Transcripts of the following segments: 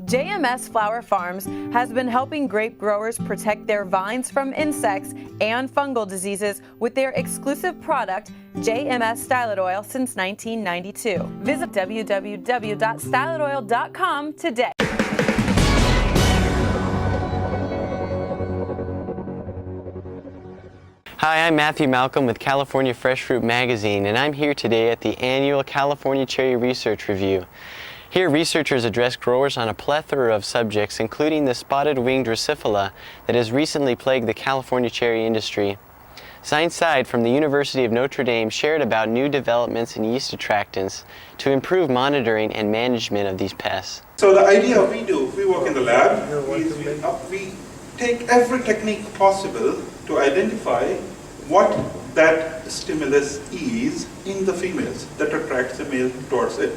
JMS Flower Farms has been helping grape growers protect their vines from insects and fungal diseases with their exclusive product, JMS Stylet-Oil, since 1992. Visit www.stylet-oil.com today. Hi, I'm Matthew Malcolm with California Fresh Fruit Magazine, and I'm here today at the annual California Cherry Research Review. Here, researchers address growers on a plethora of subjects, including the spotted-winged Drosophila that has recently plagued the California cherry industry. Zain Syed from the University of Notre Dame shared about new developments in yeast attractants to improve monitoring and management of these pests. So the idea we work in the lab, we take every technique possible to identify what that stimulus is in the females that attracts the male towards it.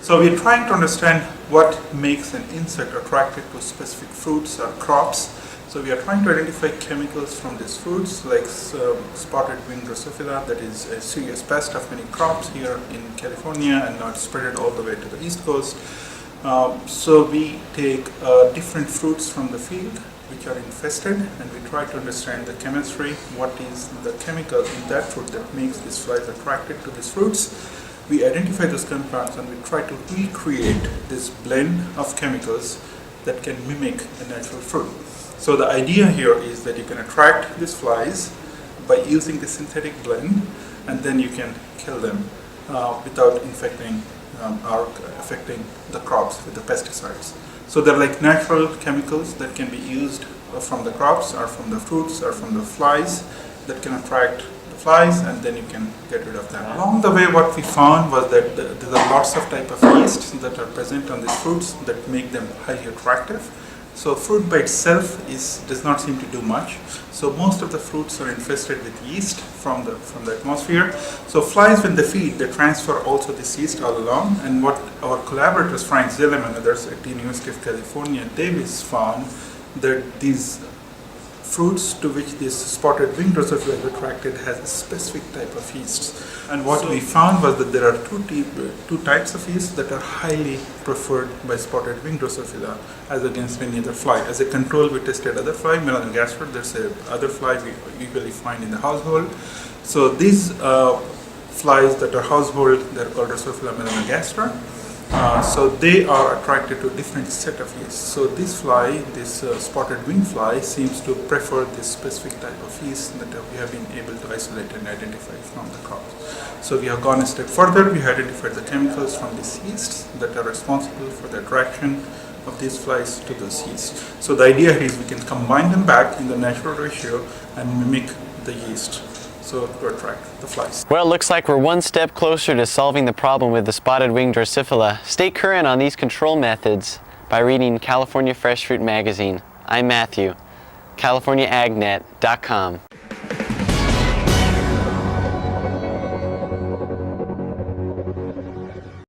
So we're trying to understand what makes an insect attracted to specific fruits or crops. So we are trying to identify chemicals from these fruits, like spotted-winged Drosophila, that is a serious pest of many crops here in California and not spread all the way to the East Coast. So we take different fruits from the field which are infested, and we try to understand the chemistry, what is the chemical in that fruit that makes these flies attracted to these fruits. We identify those compounds and we try to recreate this blend of chemicals that can mimic a natural fruit. So the idea here is that you can attract these flies by using the synthetic blend, and then you can kill them without infecting or affecting the crops with the pesticides. So they're like natural chemicals that can be used from the crops or from the fruits or from the flies that can attract the flies, and then you can get rid of them. Along the way, what we found was that there are lots of type of yeasts that are present on these fruits that make them highly attractive. So fruit by itself does not seem to do much. So most of the fruits are infested with yeast from the atmosphere. So flies, when they feed, they transfer also this yeast all along. And what our collaborators, Frank Zillem and others at the University of California, Davis, found that these fruits to which this spotted-winged Drosophila is attracted has a specific type of yeast. And what we found was that there are two types of yeast that are highly preferred by spotted-winged Drosophila as against any other fly. As a control, we tested other fly, melanogaster. There's a other fly we usually find in the household. So these flies that are household, they're called Drosophila melanogaster. So they are attracted to a different set of yeast. So this fly, this spotted wing fly, seems to prefer this specific type of yeast that we have been able to isolate and identify from the crops. So we have gone a step further. We have identified the chemicals from these yeasts that are responsible for the attraction of these flies to those yeasts. So the idea is we can combine them back in the natural ratio and mimic the yeast, so to attract the flies. Well, it looks like we're one step closer to solving the problem with the spotted-winged Drosophila. Stay current on these control methods by reading California Fresh Fruit Magazine. I'm Matthew, CaliforniaAgNet.com.